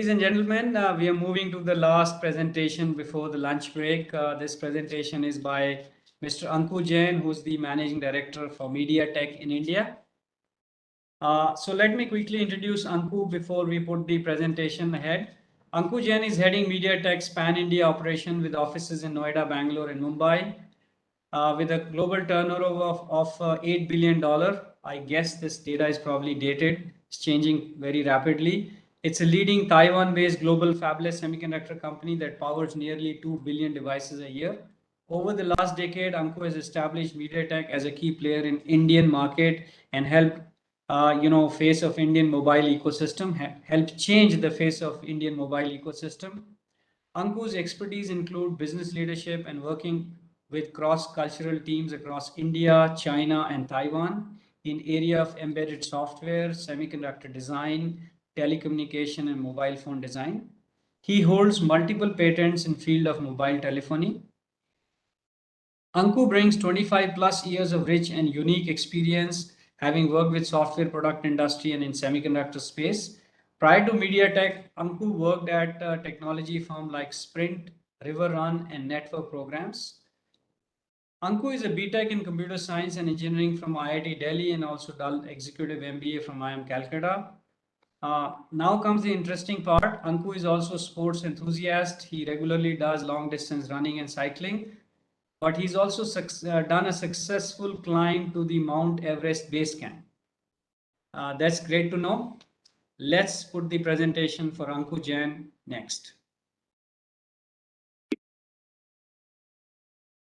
Ladies and gentlemen, we are moving to the last presentation before the lunch break. This presentation is by Mr. Anku Jain, who's the Managing Director for MediaTek in India. So let me quickly introduce Anku before we put the presentation ahead. Anku Jain is heading MediaTek's pan-India operation with offices in Noida, Bangalore, and Mumbai. With a global turnover of $8 billion. I guess this data is probably dated. It's changing very rapidly. It's a leading Taiwan-based global fabless semiconductor company that powers nearly 2 billion devices a year. Over the last decade, Anko has established MediaTek as a key player in Indian market and helped face of Indian mobile ecosystem, helped change the face of Indian mobile ecosystem. Anku's expertise include business leadership and working with cross-cultural teams across India, China, and Taiwan in area of embedded software, semiconductor design, telecommunication, and mobile phone design. He holds multiple patents in field of mobile telephony. Anku brings 25 plus years of rich and unique experience, having worked with software product industry and in semiconductor space. Prior to MediaTek, Anku worked at a technology firm like Sprint, Riverrun, and Network Programs. Anku is a BTech in Computer Science and Engineering from IIT Delhi and also done Executive MBA from IIM Calcutta. Now comes the interesting part. Anku is also a sports enthusiast. He regularly does long distance running and cycling, but he's also done a successful climb to the Mount Everest base camp. That's great to know. Let's put the presentation for Anku Jain next.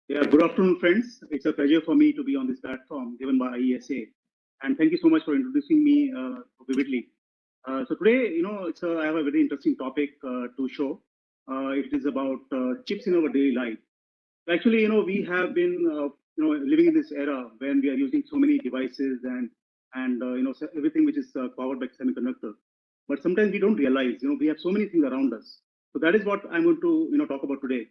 Yeah, good afternoon, friends. It's a pleasure for me to be on this platform given by IESA. And thank you so much for introducing me vividly. So today, I have a very interesting topic to show. It is about chips in our daily life. Actually, we have been, living in this era when we are using so many devices and everything which is powered by semiconductor. But sometimes we don't realize, we have so many things around us. So that is what I'm going to, talk about today.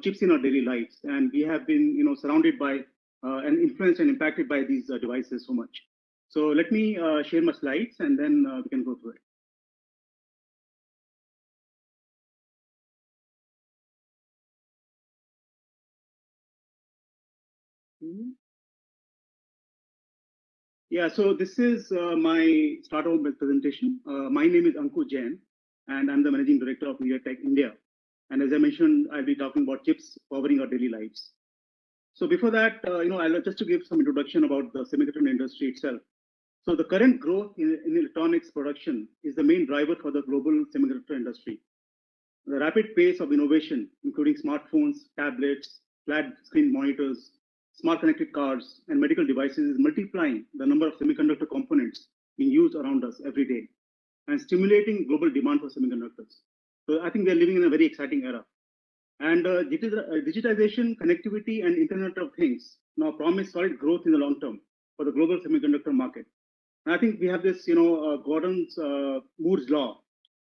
Chips in our daily lives, and we have been, surrounded by and influenced and impacted by these devices so much. So let me share my slides, and then we can go through it. Yeah, so this is my start of my presentation. My name is Anku Jain, and I'm the Managing Director of MediaTek India. And as I mentioned, I'll be talking about chips powering our daily lives. So before that, I'll just to give some introduction about the semiconductor industry itself. So the current growth in electronics production is the main driver for the global semiconductor industry. The rapid pace of innovation, including smartphones, tablets, flat screen monitors, smart connected cars, and medical devices is multiplying the number of semiconductor components being used around us every day and stimulating global demand for semiconductors. So I think we are living in a very exciting era. And digitization, connectivity, and Internet of Things now promise solid growth in the long term for the global semiconductor market. And I think we have this, Gordon's Moore's law.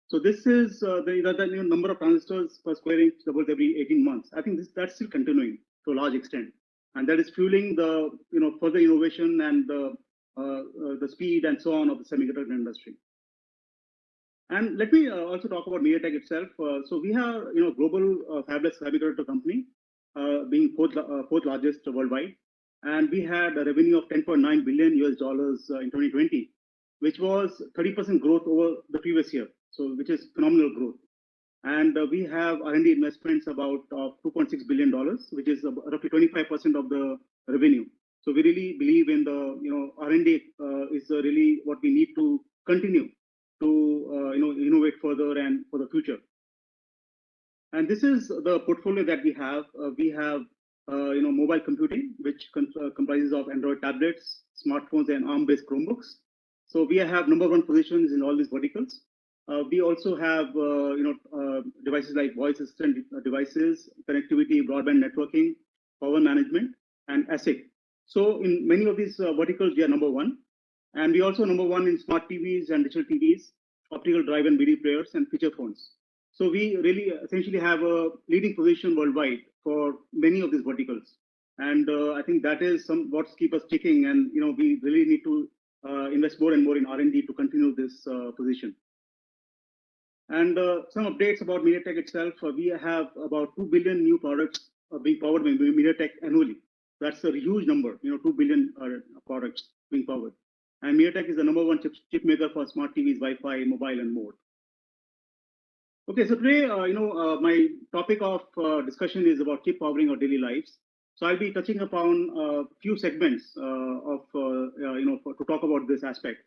So this is the number of transistors per square inch doubles every 18 months. I think that's still continuing to a large extent, and that is fueling the further innovation and the speed and so on of the semiconductor industry. And let me also talk about MediaTek itself. So we have global fabless semiconductor company, being fourth largest worldwide, and we had a revenue of 10.9 billion US dollars in 2020, which was 30% growth over the previous year. So which is phenomenal growth. And we have R&D investments about $2.6 billion, which is roughly 25% of the revenue. So we really believe in the R&D is really what we need to continue to innovate further and for the future. And this is the portfolio that we have. We have mobile computing, which comprises of Android tablets, smartphones, and ARM-based Chromebooks. So we have number one positions in all these verticals. We also have devices like voice assistant devices, connectivity, broadband networking, power management, and ASIC. So in many of these verticals, we are number one. And we also number one in smart TVs and digital TVs, optical drive and video players, and feature phones. So we really essentially have a leading position worldwide for many of these verticals. And I think that is what's keep us ticking. And we really need to invest more and more in R&D to continue this position. And some updates about MediaTek itself. We have about 2 billion new products being powered by MediaTek annually. That's a huge number, 2 billion products being powered. And MediaTek is the #1 chip maker for smart TVs, Wi-Fi, mobile, and more. Okay, so today, my topic of discussion is about chip powering our daily lives. So I'll be touching upon a few segments to talk about this aspect.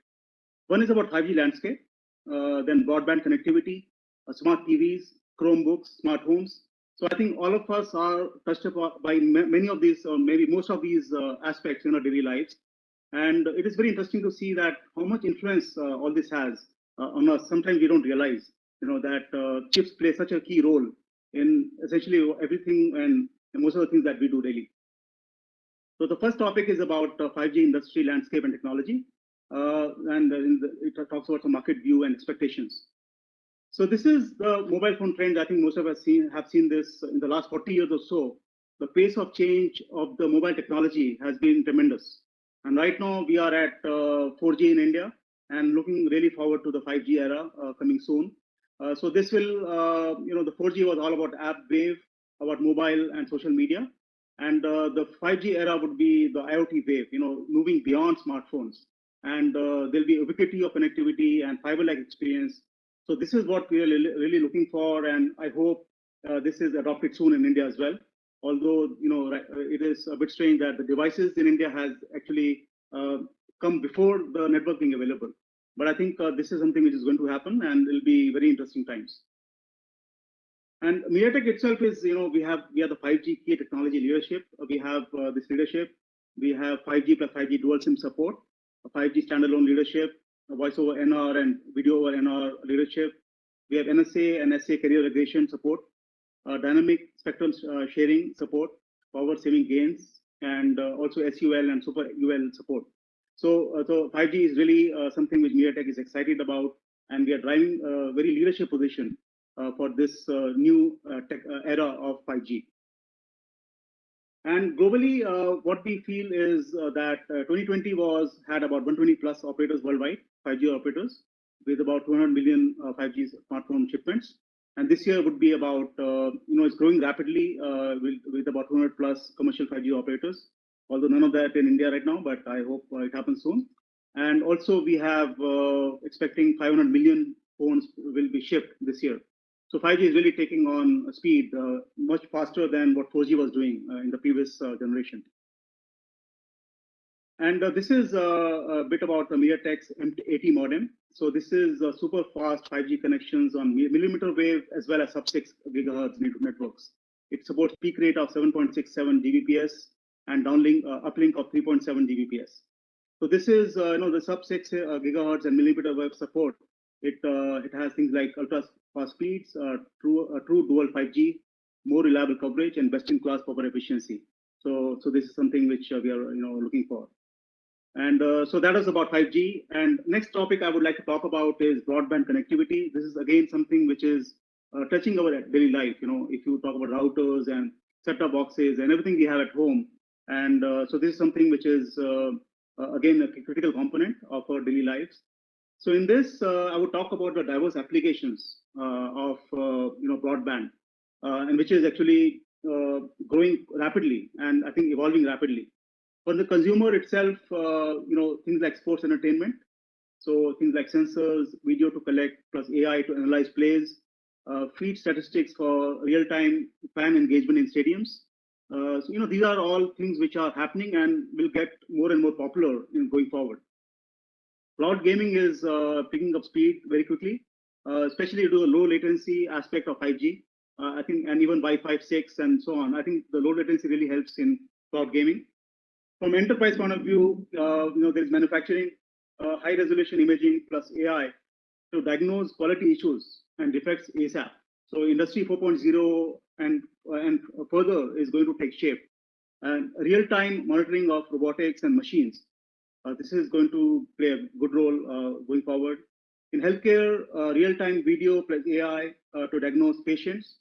One is about 5G landscape, then broadband connectivity, smart TVs, Chromebooks, smart homes. So I think all of us are touched upon by many of these, or maybe most of these aspects in our daily lives. And it is very interesting to see that how much influence all this has on us. Sometimes we don't realize, that chips play such a key role in essentially everything and most of the things that we do daily. So the first topic is about 5G industry landscape and technology. It talks about the market view and expectations. So this is the mobile phone trend. I think most of us have seen this in the last 40 years or so. The pace of change of the mobile technology has been tremendous. And right now we are at 4G in India and looking really forward to the 5G era coming soon. So this will, the 4G was all about app wave, about mobile and social media. And the 5G era would be the IoT wave, moving beyond smartphones. And there'll be ubiquity of connectivity and fiber-like experience. So this is what we are really looking for, and I hope this is adopted soon in India as well. Although it is a bit strange that the devices in India has actually come before the network being available. But I think this is something which is going to happen, and it'll be very interesting times. And MediaTek itself is, we are the 5G key technology leadership. We have this leadership. We have 5G plus 5G dual SIM support, 5G standalone leadership, voice over NR and video over NR leadership. We have NSA and SA carrier aggregation support, dynamic spectrum sharing support, power saving gains, and also SUL and Super UL support. So 5G is really something which MediaTek is excited about, and we are driving a very leadership position for this new tech era of 5G. And globally, what we feel is that 2020 had about 120 plus operators worldwide, 5G operators, with about 200 million 5G smartphone shipments. And this year would be about, it's growing rapidly with about 200 plus commercial 5G operators, although none of that in India right now, but I hope it happens soon. And also we have expecting 500 million phones will be shipped this year. So 5G is really taking on speed much faster than what 4G was doing in the previous generation. And this is a bit about the MediaTek's M80 modem. So this is super fast 5G connections on millimeter wave as well as sub-6 gigahertz networks. It supports peak rate of 7.67 Gbps and downlink uplink of 3.7 Gbps. So this is the sub-6 gigahertz and millimeter wave support. It has things like ultra fast speeds, true dual 5G, more reliable coverage, and best-in-class power efficiency. So this is something which we are looking for. And so that is about 5G. And next topic I would like to talk about is broadband connectivity. This is again something which is touching our daily life. If you talk about routers and set-top boxes and everything we have at home. And so this is something which is again a critical component of our daily lives. So in this, I would talk about the diverse applications of broadband, and which is actually growing rapidly and I think evolving rapidly. For the consumer itself, things like sports entertainment, so things like sensors, video to collect plus AI to analyze plays, feed statistics for real-time fan engagement in stadiums. So these are all things which are happening and will get more and more popular in going forward. Cloud gaming is picking up speed very quickly, especially due to the low latency aspect of 5G. I think, and even Wi-Fi 6 and so on. I think the low latency really helps in cloud gaming. From enterprise point of view, there's manufacturing, high resolution imaging plus AI to diagnose quality issues and defects ASAP. So Industry 4.0 and further is going to take shape. And real-time monitoring of robotics and machines. This is going to play a good role going forward. In healthcare, real-time video plus AI to diagnose patients.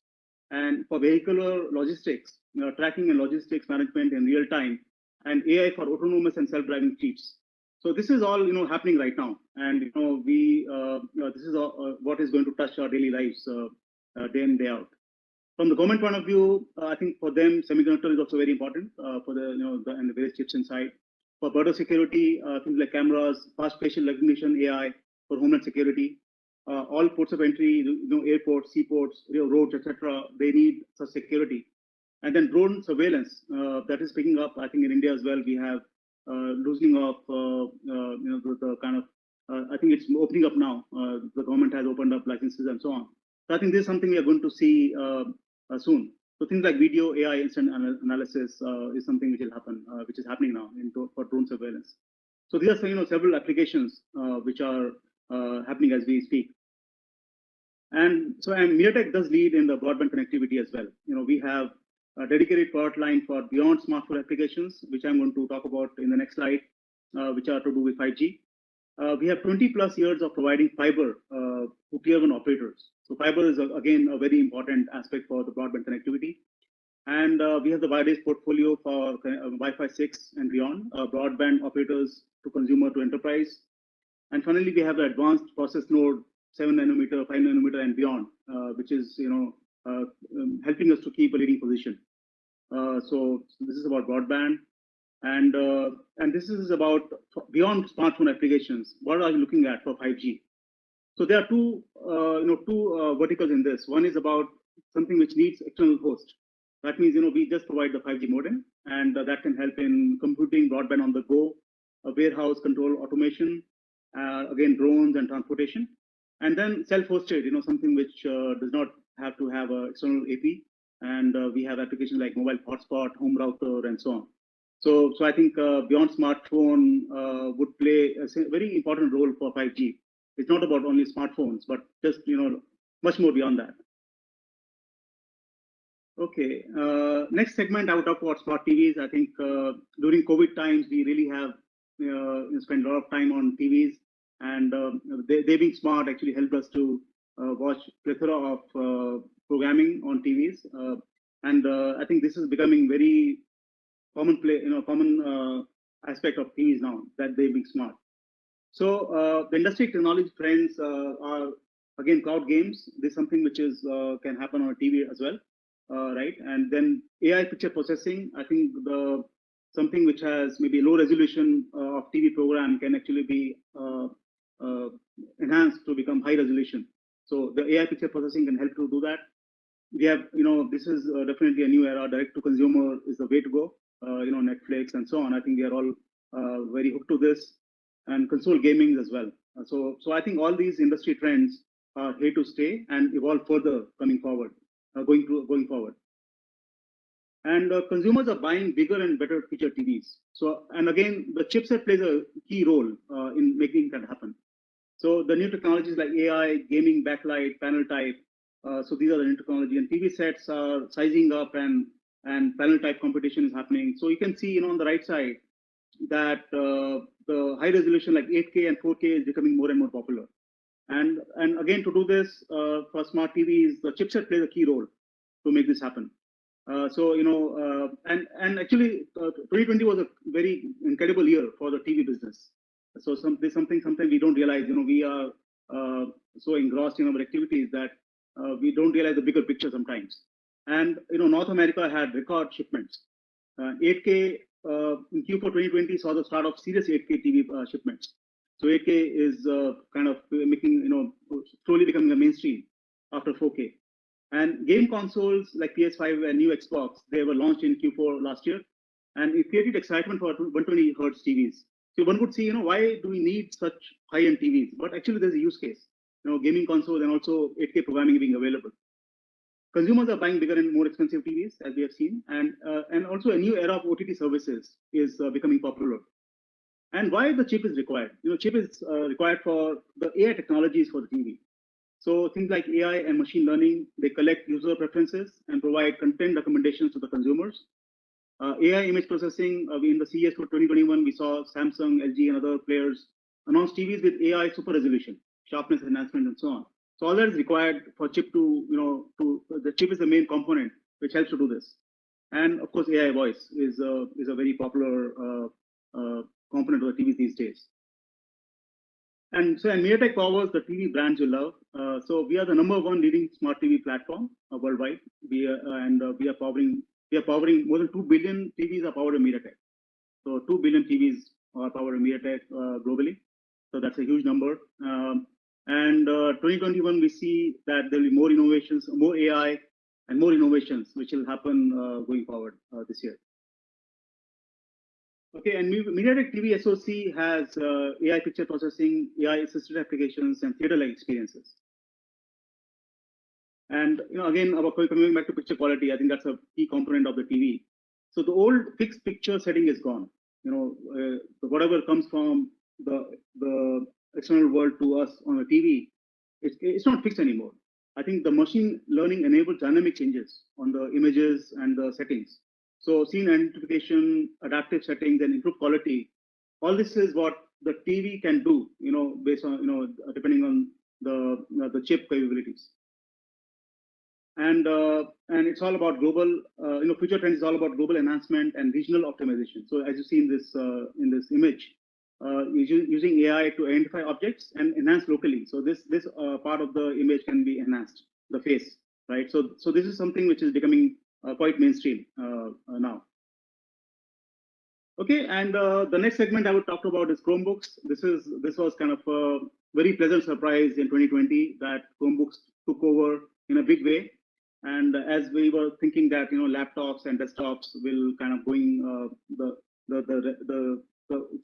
And for vehicular logistics, tracking and logistics management in real time, and AI for autonomous and self-driving fleets. So this is all happening right now, and we this is what is going to touch our daily lives day in day out. From the government point of view, I think for them semiconductor is also very important for the and the various chips inside. For border security, things like cameras, fast facial recognition, AI for homeland security. All ports of entry, airports, seaports, roads, etc. They need such security. And then drone surveillance that is picking up. I think in India as well, we have loosening of the kind of. I think it's opening up now. The government has opened up licenses and so on. So I think this is something we are going to see soon. So things like video, AI, instant analysis is something which will happen, which is happening now for drone surveillance. So these are several applications which are happening as we speak. And so MediaTek does lead in the broadband connectivity as well. We have a dedicated product line for beyond smartphone applications, which I'm going to talk about in the next slide, which are to do with 5G. We have 20 plus years of providing fiber to tier 1 operators. So fiber is again a very important aspect for the broadband connectivity. And we have the wireless portfolio for Wi-Fi 6 and beyond, broadband operators to consumer to enterprise. And finally, we have the advanced process node 7 nanometer, 5 nanometer and beyond, which is helping us to keep a leading position. So this is about broadband. And this is about beyond smartphone applications. What are you looking at for 5G? So there are two verticals in this. One is about something which needs external host. That means we just provide the 5G modem, and that can help in computing, broadband on the go, warehouse control automation, again drones and transportation, and then self-hosted. Something which does not have to have an external AP, and we have applications like mobile hotspot, home router, and so on. So I think beyond smartphone would play a very important role for 5G. It's not about only smartphones, but just much more beyond that. Okay, next segment I would talk about smart TVs. I think during COVID times we really have spent a lot of time on TVs, and they being smart actually helped us to watch plethora of programming on TVs, and I think this is becoming very common aspect of TVs now, that they being smart. So the industry technology trends are again cloud games. This is something which is can happen on a TV as well, right? And then AI picture processing. I think something which has maybe low resolution of TV program can actually be enhanced to become high resolution. So the AI picture processing can help to do that. We have, this is definitely a new era. Direct to consumer is the way to go. Netflix and so on. I think we are all very hooked to this, and console gaming as well. So I think all these industry trends are here to stay and evolve further coming forward, going forward. And consumers are buying bigger and better feature TVs. So, and again, the chipset plays a key role in making that happen. So the new technologies like AI, gaming, backlight, panel type. So these are the new technology, and TV sets are sizing up, and panel type competition is happening. So you can see, on the right side that the high resolution like 8K and 4K is becoming more and more popular. And again, to do this for smart TVs, the chipset plays a key role to make this happen. And actually, 2020 was a very incredible year for the TV business. So something we don't realize. We are so engrossed in our activities that we don't realize the bigger picture sometimes. And North America had record shipments. 8K in Q4 2020 saw the start of serious 8K TV shipments. So 8K is kind of making slowly becoming a mainstream after 4K. And game consoles like PS5 and new Xbox, they were launched in Q4 last year, and it created excitement for 120 Hz TVs. So one would see, why do we need such high-end TVs? But actually, there's a use case. Gaming consoles and also 8K programming being available. Consumers are buying bigger and more expensive TVs, as we have seen, and also a new era of OTT services is becoming popular. And why the chip is required? Chip is required for the AI technologies for the TV. So things like AI and machine learning, they collect user preferences and provide content recommendations to the consumers. AI image processing, in the CES for 2021, we saw Samsung, LG, and other players announce TVs with AI super resolution, sharpness enhancement, and so on. So all that is required for chip the chip is the main component which helps to do this. And of course, AI voice is a very popular component of the TVs these days. And MediaTek powers the TV brands you love. So we are the #1 leading smart TV platform worldwide. We are powering more than 2 billion TVs are powered by MediaTek. So 2 billion TVs are powered by MediaTek globally. So that's a huge number. 2021 we see that there will be more innovations, more AI, and more innovations which will happen going forward this year. Okay, and MediaTek TV SoC has AI picture processing, AI assisted applications, and theater-like experiences. And again, coming back to picture quality, I think that's a key component of the TV. So the old fixed picture setting is gone. Whatever comes from the external world to us on the TV, it's not fixed anymore. I think the machine learning enables dynamic changes on the images and the settings. So scene identification, adaptive settings, and improved quality. All this is what the TV can do, based on, depending on the chip capabilities. And it's all about global, future trends is all about global enhancement and regional optimization. So as you see in this image, using AI to identify objects and enhance locally. So this part of the image can be enhanced, the face, right? So this is something which is becoming quite mainstream now. Okay, and the next segment I would talk about is Chromebooks. This was kind of a very pleasant surprise in 2020 that Chromebooks took over in a big way. And as we were thinking that laptops and desktops will kind of going the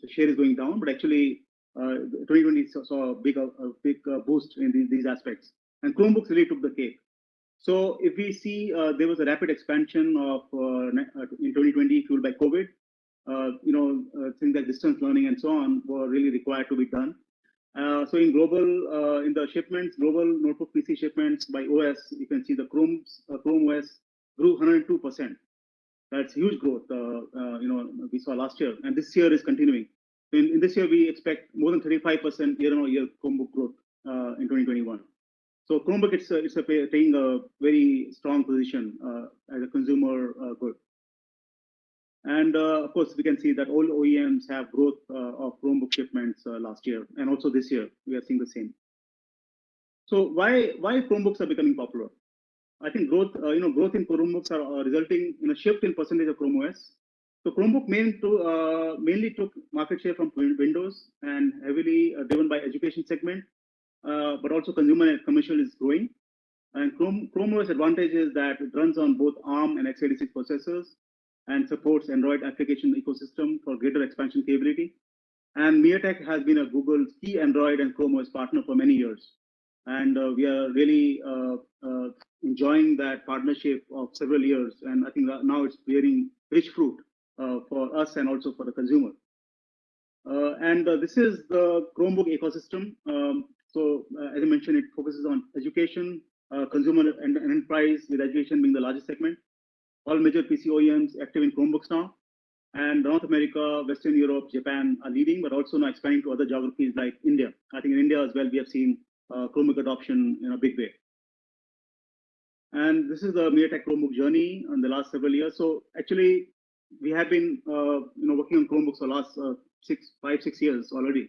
share is going down, but actually 2020 saw a big boost in these aspects, and Chromebooks really took the cake. So if we see there was a rapid expansion of in 2020 fueled by COVID, things like distance learning and so on were really required to be done. So in global, in the shipments, global notebook PC shipments by OS, you can see the Chrome OS grew 102%. That's huge growth, we saw last year, and this year is continuing. In this year, we expect more than 35% year-on-year Chromebook growth in 2021. So Chromebook, it's taking a very strong position as a consumer good. And of course, we can see that all OEMs have growth of Chromebook shipments last year, and also this year we are seeing the same. So why Chromebooks are becoming popular? I think growth in Chromebooks are resulting in a shift in percentage of Chrome OS. So Chromebook mainly took market share from Windows and heavily driven by education segment, but also consumer and commercial is growing. And Chrome OS advantage is that it runs on both ARM and x86 processors, and supports Android application ecosystem for greater expansion capability. And MediaTek has been a Google's key Android and Chrome OS partner for many years. And we are really enjoying that partnership of several years. And I think now it's bearing rich fruit for us and also for the consumer. This is the Chromebook ecosystem. As I mentioned, it focuses on education, consumer and enterprise, with education being the largest segment. All major PC OEMs active in Chromebooks now, and North America, Western Europe, Japan are leading, but also now expanding to other geographies like India. I think in India as well, we have seen Chromebook adoption in a big way. And this is the MediaTek Chromebook journey in the last several years. So actually, we have been working on Chromebooks for the last 5-6 years already.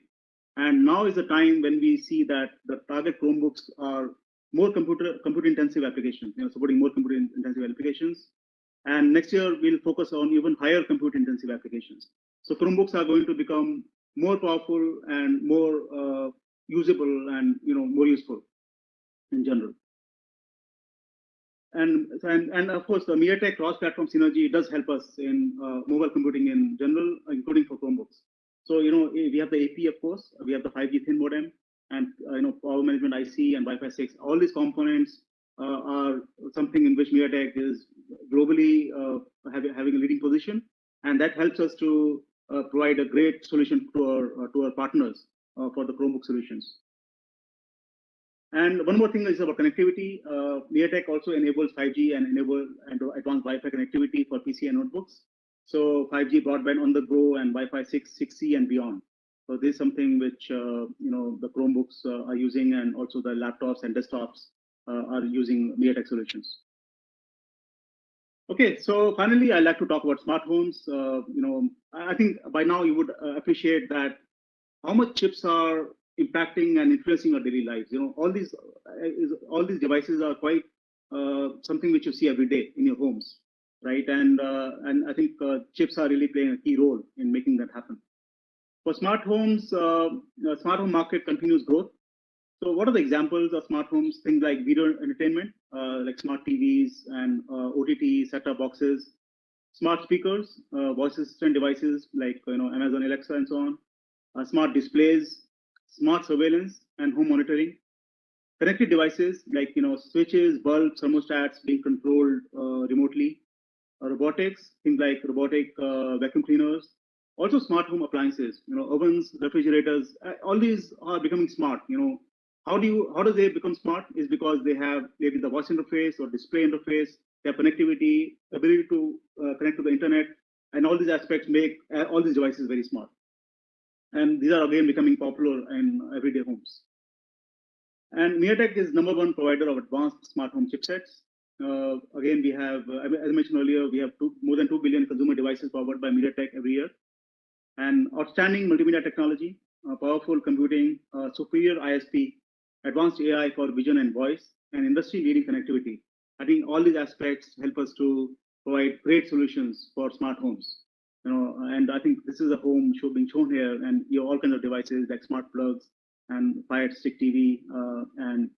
And now is the time when we see that the target Chromebooks are more computer intensive applications, supporting more computer intensive applications. And next year, we'll focus on even higher compute-intensive applications. So Chromebooks are going to become more powerful and more usable and more useful in general. And of course, the MediaTek cross-platform synergy does help us in mobile computing in general, including for Chromebooks. So we have the AP, of course, we have the 5G thin modem, and power management IC and Wi-Fi 6. All these components are something in which MediaTek is globally having a leading position, and that helps us to provide a great solution to our partners for the Chromebook solutions. And one more thing is about connectivity. MediaTek also enables 5G and advanced Wi-Fi connectivity for PC and notebooks. So 5G broadband on the go and Wi-Fi 6, 6E and beyond. So this is something which the Chromebooks are using, and also the laptops and desktops are using MediaTek solutions. Okay, so finally, I'd like to talk about smart homes. I think by now you would appreciate that how much chips are impacting and influencing our daily lives. You know, all these devices are quite something which you see every day in your homes, right? And I think chips are really playing a key role in making that happen. For smart homes, the smart home market continues growth. So what are the examples of smart homes? Things like video entertainment, like smart TVs and OTT set-top boxes, smart speakers, voice assistant devices like Amazon Alexa and so on, smart displays, smart surveillance and home monitoring, connected devices like switches, bulbs, thermostats being controlled remotely, robotics, things like robotic vacuum cleaners, also smart home appliances, ovens, refrigerators, all these are becoming smart. How do they become smart? Is because they have maybe the voice interface or display interface, they have connectivity, ability to connect to the internet, and all these aspects make all these devices very smart. And these are again becoming popular in everyday homes. And MediaTek is #1 provider of advanced smart home chipsets. Again, we have, as I mentioned earlier, we have more than 2 billion consumer devices powered by MediaTek every year. And outstanding multimedia technology, powerful computing, superior ISP, advanced AI for vision and voice, and industry-leading connectivity. I think all these aspects help us to provide great solutions for smart homes. And I think this is a home being shown here, and you have all kinds of devices like smart plugs and Fire Stick TV, and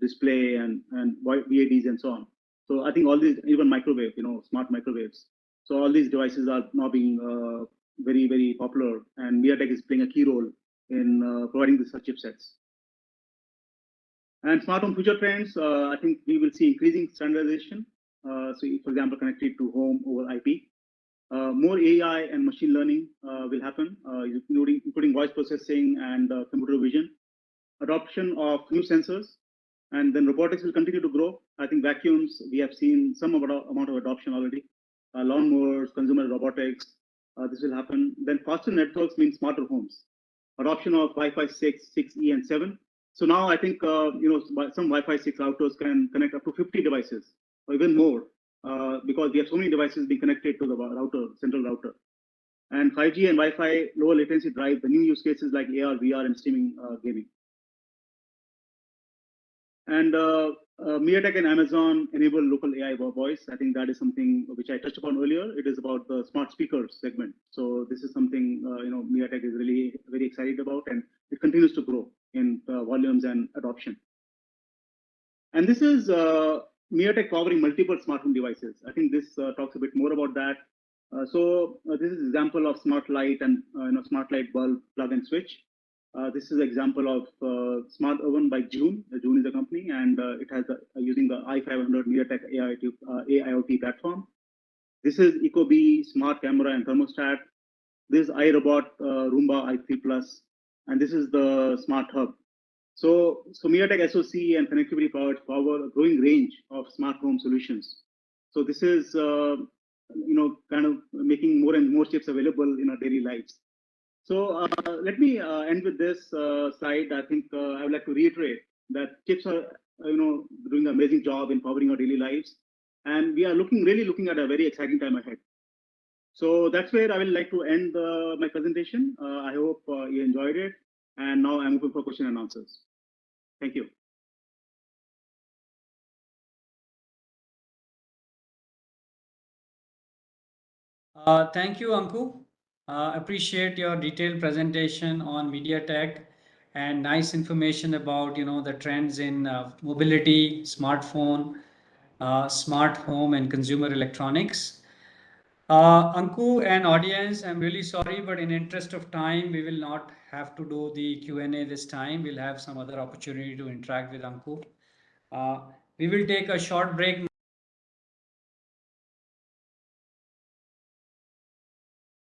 display and VADs and so on. So I think all these, even microwave, smart microwaves. So all these devices are now being very, very popular, and MediaTek is playing a key role in providing such chipsets. And smart home future trends, I think we will see increasing standardization. So, for example, connected to home over IP. More AI and machine learning will happen, including voice processing and computer vision. Adoption of new sensors, and then robotics will continue to grow. I think vacuums, we have seen some amount of adoption already. Lawnmowers, consumer robotics, this will happen. Then faster networks means smarter homes. Adoption of Wi-Fi 6, 6E, and 7. So now I think some Wi-Fi 6 routers can connect up to 50 devices or even more, because we have so many devices being connected to the central router. And 5G and Wi-Fi lower latency drive the new use cases like AR, VR, and streaming gaming. And MediaTek and Amazon enable local AI voice. I think that is something which I touched upon earlier. It is about the smart speakers segment. So this is something MediaTek is really very excited about, and it continues to grow in volumes and adoption. And this is MediaTek powering multiple smart home devices. I think this talks a bit more about that. This is an example of smart light and smart light bulb plug and switch. This is an example of smart oven by June. June is a company, and it has using the i500 MediaTek AIoT platform. This is Ecobee smart camera and thermostat. This is iRobot Roomba i3 Plus, and this is the smart hub. So MediaTek SoC and connectivity power a growing range of smart home solutions. So this is kind of making more and more chips available in our daily lives. So let me end with this slide. I think I would like to reiterate that chips are, doing an amazing job in powering our daily lives, and we are really looking at a very exciting time ahead. So that's where I would like to end my presentation. I hope you enjoyed it, and now I'm open for question and answers. Thank you. Thank you, Anku. Appreciate your detailed presentation on MediaTek and nice information about the trends in mobility, smartphone, smart home, and consumer electronics. Anku and audience, I'm really sorry, but in interest of time, we will not have to do the Q&A this time. We'll have some other opportunity to interact with Anku. We will take a short break